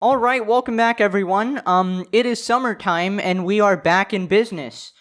All right, welcome back, everyone. It is summertime, and we are back in business.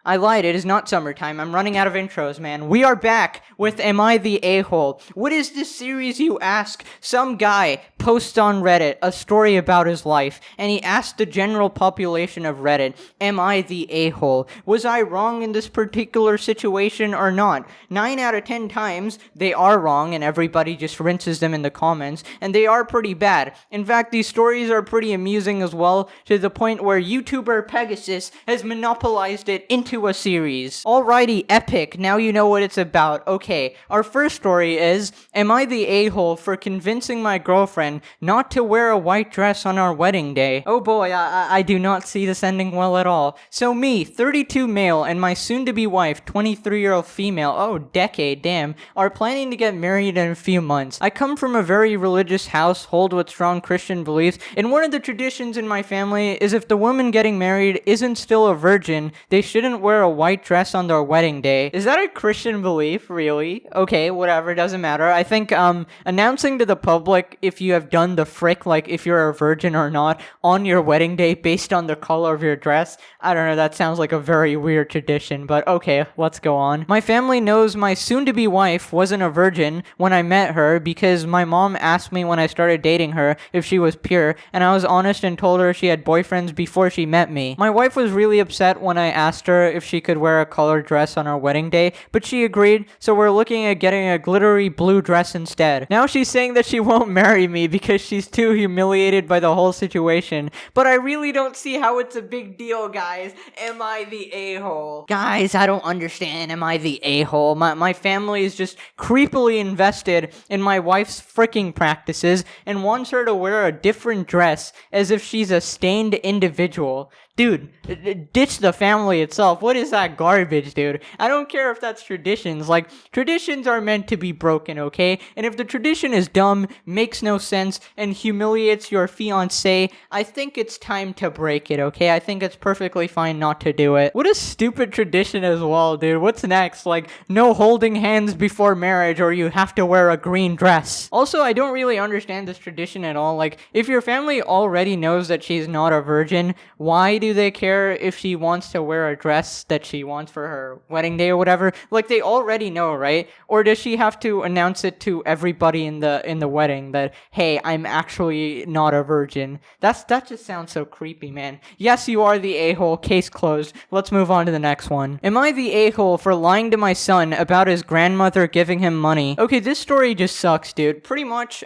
I lied, it is not summertime. I'm running out of intros, man. We are back with Am I the A-Hole? What is this series, you ask? Some guy posts on Reddit a story about his life, and he asked the general population of Reddit, Am I the A-Hole? Was I wrong in this particular situation or not? 9 out of 10 times, they are wrong, and everybody just rinses them in the comments, and they are pretty bad. In fact, these stories are pretty amusing as well, to the point where YouTuber Pegasus has monopolized it into a series. Alrighty, epic, now you know what it's about. Okay, our first story is, Am I the a-hole for convincing my girlfriend not to wear a white dress on our wedding day? Oh boy, I do not see this ending well at all. So me, 32 male, and my soon-to-be wife, 23-year-old female, oh decade, damn, are planning to get married in a few months. I come from a very religious household with strong Christian beliefs, and one of the traditions in my family is if the woman getting married isn't still a virgin, they shouldn't wear a white dress on their wedding day. Is that a Christian belief, really? Okay, whatever, doesn't matter. I think, announcing to the public if you have done the frick, like if you're a virgin or not, on your wedding day based on the color of your dress, I don't know, that sounds like a very weird tradition, but okay, let's go on. My family knows my soon-to-be wife wasn't a virgin when I met her because my mom asked me when I started dating her if she was pure, and I was honest and told her she had boyfriends before she met me. My wife was really upset when I asked her if she could wear a colored dress on our wedding day, but she agreed, so we're looking at getting a glittery blue dress instead. Now she's saying that she won't marry me because she's too humiliated by the whole situation, but I really don't see how it's a big deal, guys. Am I the a-hole? Guys, I don't understand. Am I the a-hole? My family is just creepily invested in my wife's freaking practices and wants her to wear a different dress as if she's a stained individual. Dude, ditch the family itself. What is that garbage, dude? I don't care if that's traditions. Like, traditions are meant to be broken, okay? And if the tradition is dumb, makes no sense, and humiliates your fiancé, I think it's time to break it, okay? I think it's perfectly fine not to do it. What a stupid tradition as well, dude. What's next? Like, no holding hands before marriage, or you have to wear a green dress. Also, I don't really understand this tradition at all. Like, if your family already knows that she's not a virgin, why do they care if she wants to wear a dress that she wants for her wedding day or whatever? Like, they already know, right? Or does she have to announce it to everybody in the wedding that, hey, I'm actually not a virgin? That just sounds so creepy, man. Yes, you are the a-hole. Case closed. Let's move on to the next one. Am I the a-hole for lying to my son about his grandmother giving him money? Okay, this story just sucks, dude. Pretty much,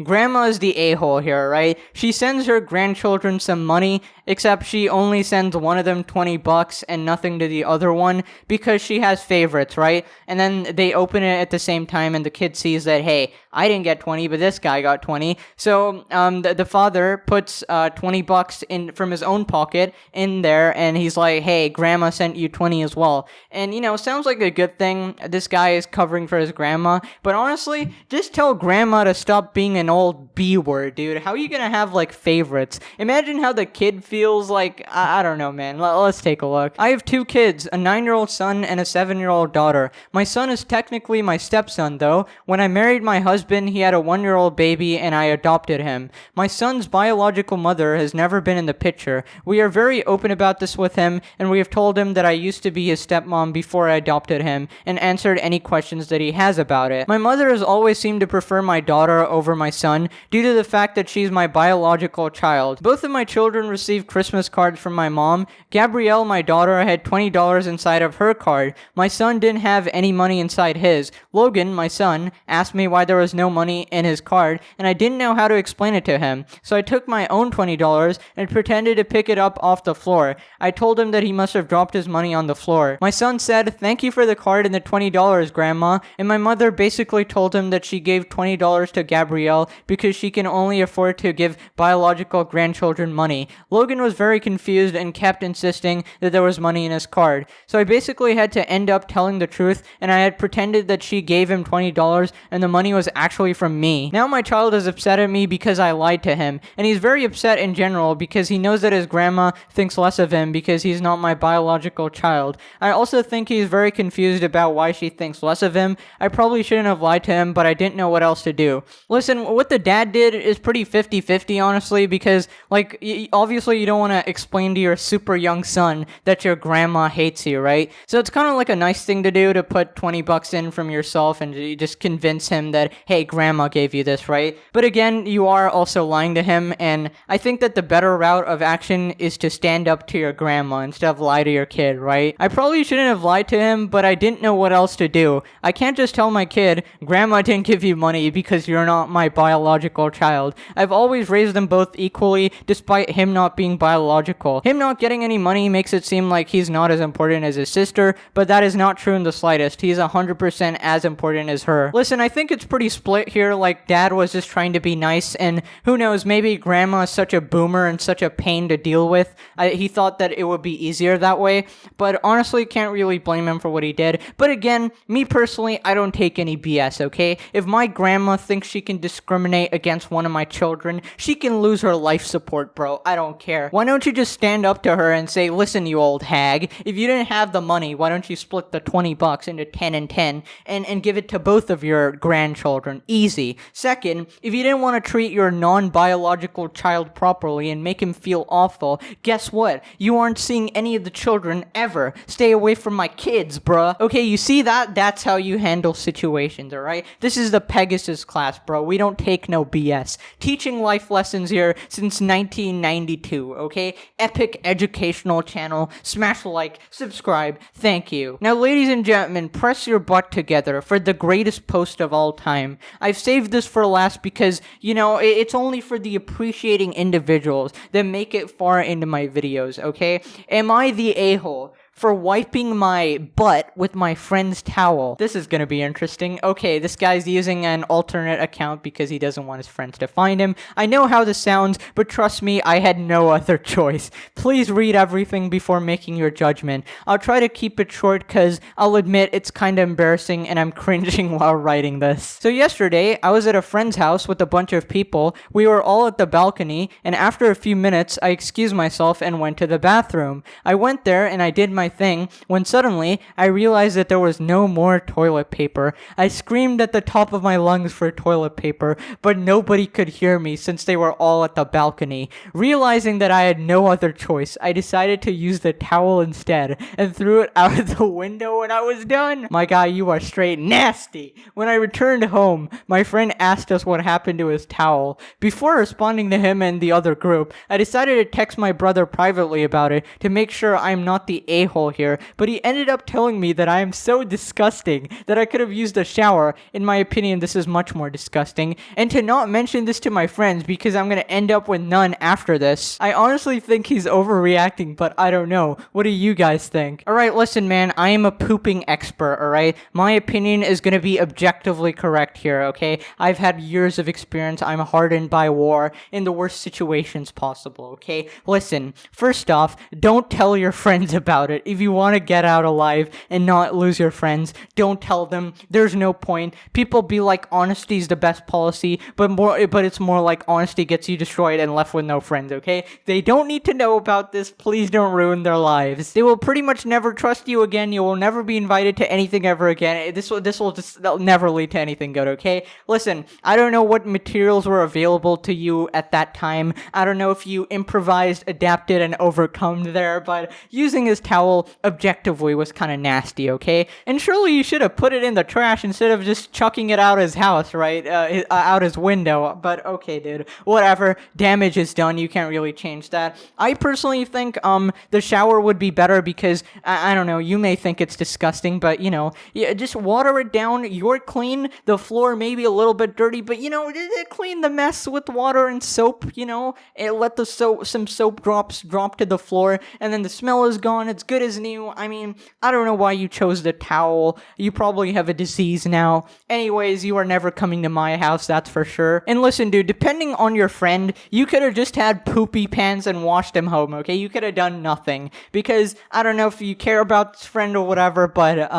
grandma is the a-hole here, right? She sends her grandchildren some money, except she only sends one of them $20 and nothing to the other one because she has favorites, right? And then they open it at the same time and the kid sees that, hey, I didn't get 20, but this guy got 20. So the father puts $20 in from his own pocket in there, and he's like, hey, grandma sent you 20 as well. And, you know, sounds like a good thing. This guy is covering for his grandma. But honestly, just tell grandma to stop being an old B word, dude. How are you gonna have, like, favorites? Imagine how the kid feels like, I don't know, man. Let's take a look. I have 2 kids, a 9-year-old son and a 7-year-old daughter. My son is technically my stepson, though. When I married my husband, he had a 1-year-old baby and I adopted him. My son's biological mother has never been in the picture. We are very open about this with him, and we have told him that I used to be his stepmom before I adopted him, and answered any questions that he has about it. My mother has always seemed to prefer my daughter over my son, due to the fact that she's my biological child. Both of my children received Christmas cards from my mom. Gabrielle, my daughter, had $20 inside of her card. My son didn't have any money inside his. Logan, my son, asked me why there was no money in his card, and I didn't know how to explain it to him. So I took my own $20 and pretended to pick it up off the floor. I told him that he must have dropped his money on the floor. My son said, "Thank you for the card and the $20, Grandma," and my mother basically told him that she gave $20 to Gabrielle because she can only afford to give biological grandchildren money. Logan was very confused confused and kept insisting that there was money in his card. So I basically had to end up telling the truth, and I had pretended that she gave him $20 and the money was actually from me. Now my child is upset at me because I lied to him, and he's very upset in general because he knows that his grandma thinks less of him because he's not my biological child. I also think he's very confused about why she thinks less of him. I probably shouldn't have lied to him, but I didn't know what else to do. Listen, what the dad did is pretty 50-50, honestly, because, like, obviously you don't want to explain to your super young son that your grandma hates you, right? So it's kind of like a nice thing to do to put 20 bucks in from yourself and you just convince him that, hey, grandma gave you this, right? But again, you are also lying to him, and I think that the better route of action is to stand up to your grandma instead of lie to your kid, right? I probably shouldn't have lied to him, but I didn't know what else to do. I can't just tell my kid, grandma didn't give you money because you're not my biological child. I've always raised them both equally, despite him not being biological. Him not getting any money makes it seem like he's not as important as his sister, but that is not true in the slightest. He's 100% as important as her. Listen, I think it's pretty split here, like dad was just trying to be nice, and who knows, maybe grandma is such a boomer and such a pain to deal with. He thought that it would be easier that way, but honestly can't really blame him for what he did. But again, me personally, I don't take any BS, okay? If my grandma thinks she can discriminate against one of my children, she can lose her life support, bro. I don't care. Why don't you just stand up to her and say, listen, you old hag, if you didn't have the money, why don't you split the 20 bucks into 10 and 10 and give it to both of your grandchildren? Easy. Second, if you didn't want to treat your non-biological child properly and make him feel awful, guess what? You aren't seeing any of the children ever. Stay away from my kids, bruh. Okay, you see that? That's how you handle situations, alright? This is the Pegasus class, bro. We don't take no BS. Teaching life lessons here since 1992, okay? Epic educational channel. Smash the like, subscribe. Thank you. Now, ladies and gentlemen, press your butt together for the greatest post of all time. I've saved this for last because, you know, it's only for the appreciating individuals that make it far into my videos, okay? Am I the a-hole for wiping my butt with my friend's towel? This is gonna be interesting. Okay, this guy's using an alternate account because he doesn't want his friends to find him. I know how this sounds, but trust me, I had no other choice. Please read everything before making your judgment. I'll try to keep it short because I'll admit it's kinda embarrassing and I'm cringing while writing this. So yesterday, I was at a friend's house with a bunch of people. We were all at the balcony, and after a few minutes, I excused myself and went to the bathroom. I went there and I did my thing when suddenly I realized that there was no more toilet paper. I screamed at the top of my lungs for toilet paper, but nobody could hear me since they were all at the balcony. Realizing that I had no other choice, I decided to use the towel instead and threw it out of the window and I was done. My guy, you are straight nasty. When I returned home, my friend asked us what happened to his towel. Before responding to him and the other group, I decided to text my brother privately about it to make sure I'm not the a-hole here, but he ended up telling me that I am so disgusting that I could have used a shower. In my opinion, this is much more disgusting, and to not mention this to my friends because I'm gonna end up with none after this. I honestly think he's overreacting, but I don't know. What do you guys think? Alright, listen man, I am a pooping expert, alright? My opinion is gonna be objectively correct here, okay? I've had years of experience, I'm hardened by war in the worst situations possible, okay? Listen, first off, don't tell your friends about it. If you want to get out alive and not lose your friends, don't tell them. There's no point. People be like, honesty is the best policy, but it's more like honesty gets you destroyed and left with no friends, okay? They don't need to know about this. Please don't ruin their lives. They will pretty much never trust you again. You will never be invited to anything ever again. This will just never lead to anything good, okay? Listen, I don't know what materials were available to you at that time. I don't know if you improvised, adapted, and overcome there, but using his towel objectively was kind of nasty, okay? And surely you should have put it in the trash instead of just chucking it out his house, right? Out his window. But okay, dude. Whatever. Damage is done. You can't really change that. I personally think the shower would be better because I don't know. You may think it's disgusting, but you know, just water it down. You're clean. The floor may be a little bit dirty, but you know, clean the mess with water and soap. You know, and let some soap drops drop to the floor, and then the smell is gone. It's good is new. I mean, I don't know why you chose the towel. You probably have a disease now. Anyways, you are never coming to my house, that's for sure. And listen, dude, depending on your friend, you could have just had poopy pants and washed him home, okay? You could have done nothing. Because, I don't know if you care about this friend or whatever, but,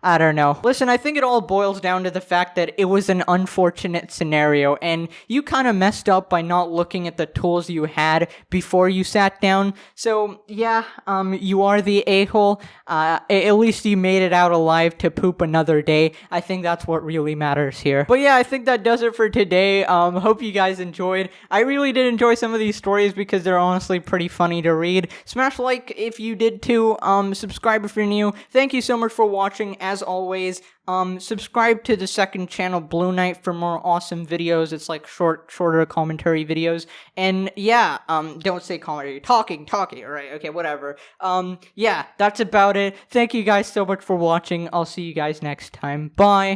I don't know. Listen, I think it all boils down to the fact that it was an unfortunate scenario, and you kind of messed up by not looking at the tools you had before you sat down. So, yeah, you are the a-hole. At least you made it out alive to poop another day. I think that's what really matters here. But yeah, I think that does it for today. Hope you guys enjoyed. I really did enjoy some of these stories because they're honestly pretty funny to read. Smash like if you did too. Subscribe if you're new. Thank you so much for watching. As always, subscribe to the second channel, Blue Knight, for more awesome videos. It's like shorter commentary videos. And yeah, don't say commentary, talking, alright, okay, whatever. Yeah, that's about it. Thank you guys so much for watching. I'll see you guys next time. Bye.